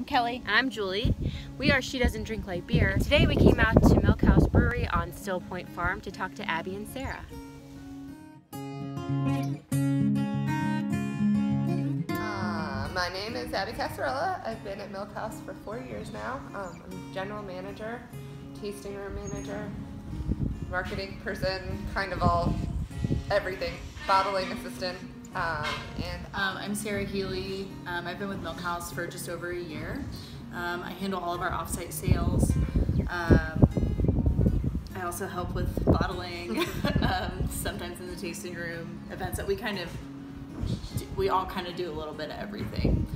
I'm Kelly. And I'm Julie. We are She Doesn't Drink Light Beer. Today we came out to Milkhouse Brewery on Still Point Farm to talk to Abby and Sarah. My name is Abby Cassarella. I've been at Milkhouse for 4 years now. I'm general manager, tasting room manager, marketing person, kind of all, everything, bottling assistant. I'm Sarah Healey. I've been with Milkhouse for just over a year. I handle all of our off-site sales. I also help with bottling, sometimes in the tasting room, events that we all kind of do a little bit of everything.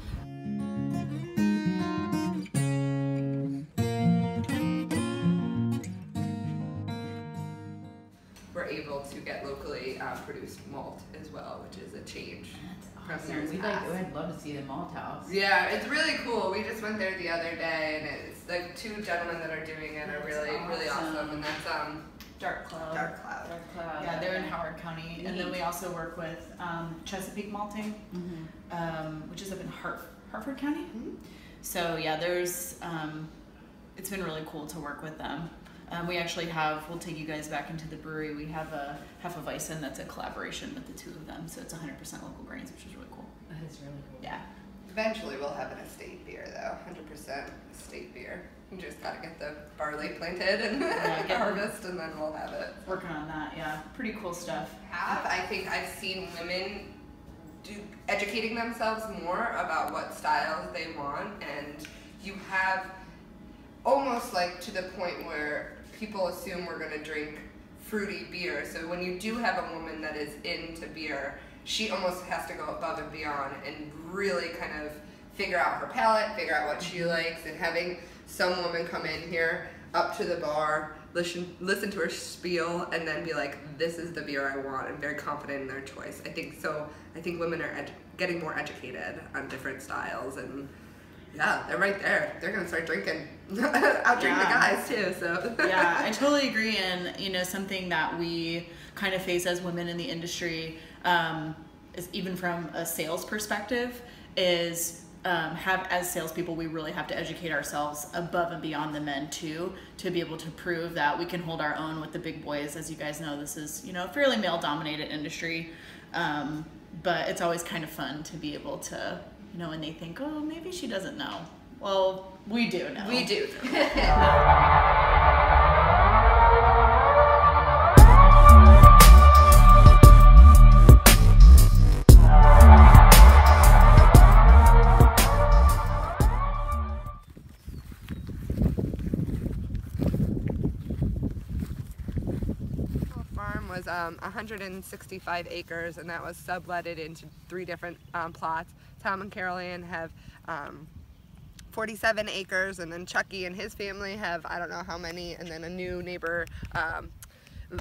We're able to get locally produced malt as well, which is a change from years past. I'd love to see the malt house. Yeah, it's really cool. We just went there the other day, and it's like two gentlemen that are doing it are really awesome. And that's Dark Cloud. Dark Cloud. Yeah, they're in Howard County. And then we also work with Chesapeake Malting, which is up in Hartford County. So yeah, there's it's been really cool to work with them. We actually we'll take you guys back into the brewery. We have a half of Weissen that's a collaboration with the two of them. So it's 100% local grains, which is really cool. That is really cool. Yeah. Eventually we'll have an estate beer though, 100% estate beer. You just gotta get the barley planted and harvest, and then we'll have it. Working on that, yeah. Pretty cool stuff. I think I've seen women educating themselves more about what styles they want, and you have almost like to the point where people assume we're gonna drink fruity beer. So when you do have a woman that is into beer, she almost has to go above and beyond and really kind of figure out her palate, figure out what she likes, and having some woman come in here up to the bar, listen to her spiel, and then be like, this is the beer I want, and very confident in their choice. I think women are getting more educated on different styles, and yeah, they're right there. They're gonna start drinking, outdrink the guys too. So yeah, I totally agree. And something that we kind of face as women in the industry, is even from a sales perspective, is as salespeople, we really have to educate ourselves above and beyond the men too, to be able to prove that we can hold our own with the big boys. As you guys know, this is a fairly male-dominated industry, but it's always kind of fun to be able to, when they think, oh, maybe she doesn't know. Well, we do know. We do. Was 165 acres, and that was subletted into 3 different plots. Tom and Carol Ann have 47 acres, and then Chucky and his family have I don't know how many, and then a new neighbor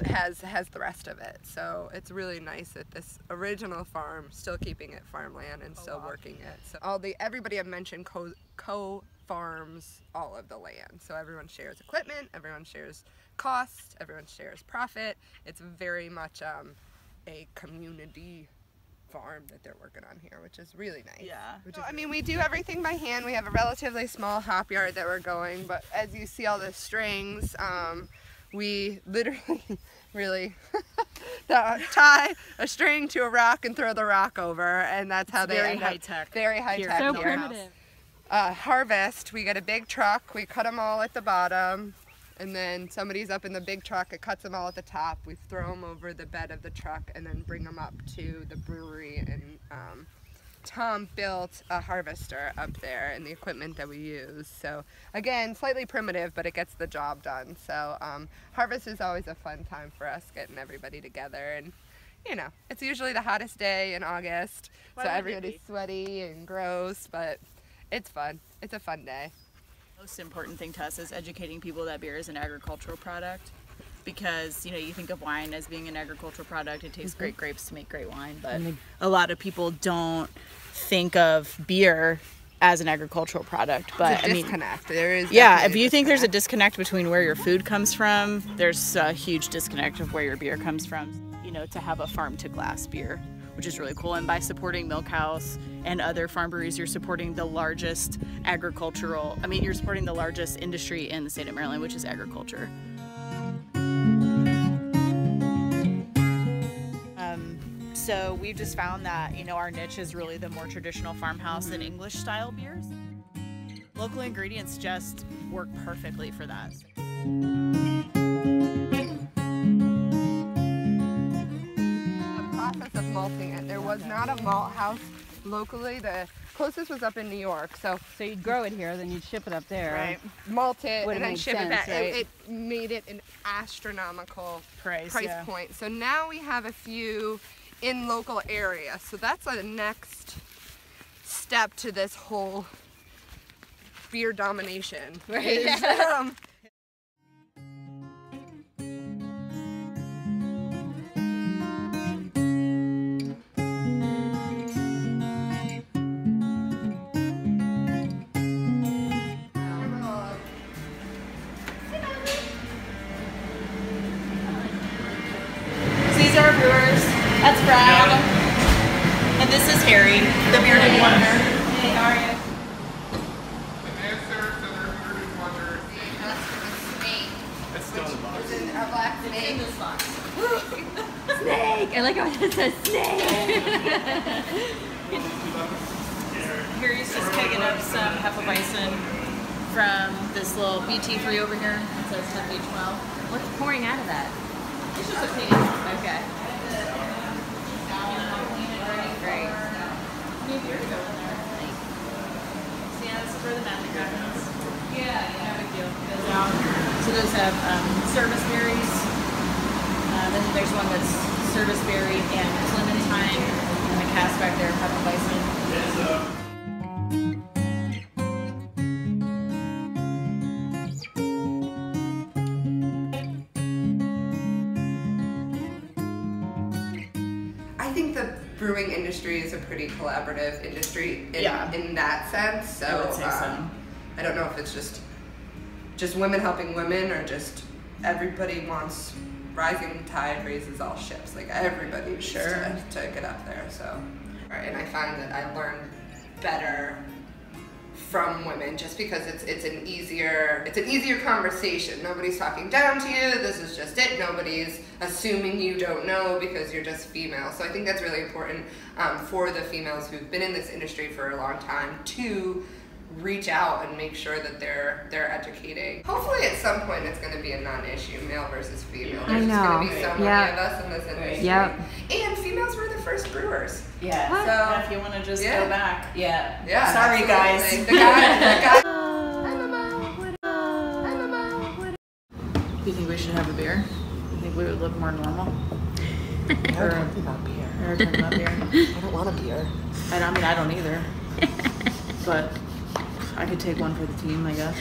has the rest of it. So it's really nice that this original farm still keeping it farmland and still working it. So everybody I've mentioned co-farms all of the land, so everyone shares equipment, everyone shares cost, everyone shares profit. It's very much a community farm that they're working on here, which is really nice. Yeah. I mean, we do everything by hand. We have a relatively small hop yard that we're going, but as you see all the strings, we literally really tie a string to a rock and throw the rock over, and that's how they end up. Very high tech. So primitive. Harvest, we get a big truck, we cut them all at the bottom, and then somebody's up in the big truck, it cuts them all at the top. We throw them over the bed of the truck and then bring them up to the brewery, and Tom built a harvester up there and the equipment that we use. So again, slightly primitive, but it gets the job done. So harvest is always a fun time for us, getting everybody together, and it's usually the hottest day in August, so everybody's sweaty and gross, but it's fun. It's a fun day. The most important thing to us is educating people that beer is an agricultural product, because you think of wine as being an agricultural product. It takes great grapes to make great wine, but a lot of people don't think of beer as an agricultural product. But it's a disconnect. There is if you think there's a disconnect between where your food comes from, there's a huge disconnect of where your beer comes from. To have a farm to glass beer which is really cool. And by supporting Milkhouse and other farm breweries, you're supporting the largest you're supporting the largest industry in the state of Maryland, which is agriculture. So we've just found that, you know, our niche is really the more traditional farmhouse and English style beers. Local ingredients just work perfectly for that. The process of malting it. There was not a malt house locally. The closest was up in New York. So you'd grow it here, then you'd ship it up there. Right. Malt it Wouldn't and then make ship it sense, back. right? It made it an astronomical price Yeah. point. So now we have a few in local areas. So that's the next step to this whole beer domination. Right. Is, These are our brewers. That's Brad. And this is Harry, the bearded wonder. Hey, how are you? It's still in the box. It's in our black snake. It's in this box. Snake! I like how it says snake. Harry's just picking up some Hefeweizen from this little BT3 over here. It says FH12. What's pouring out of that? It's just a pig. Okay. Great. New beer to go in there. So yeah, this is where the magic happens. Yeah, no big deal. Goes out. So those have service berries. Then there's one that's service berry and clementine, and the cask back there, Hefeweizen. I think the brewing industry is a pretty collaborative industry in that sense. So I would say so. I don't know if it's just women helping women or just everybody wants rising tide raises all ships. Like everybody needs to get up there. So, and I find that I learn better from women just because it's an easier conversation. Nobody's talking down to you. This is just it. Nobody's assuming you don't know because you're just female. So I think that's really important for the females who've been in this industry for a long time to reach out and make sure that they're educating. Hopefully at some point it's going to be a non-issue, male versus female. There's just going to be so many of us in this industry. Yep. And females were the first brewers. Yeah. So if you want to just go back. Yeah. Yeah. Sorry, absolutely. guys. The guy. Do you think we should have a beer? Do you think we would look more normal? We're talking about beer. We're talking about beer. I don't want a beer. I don't either. But I could take one for the team, I guess.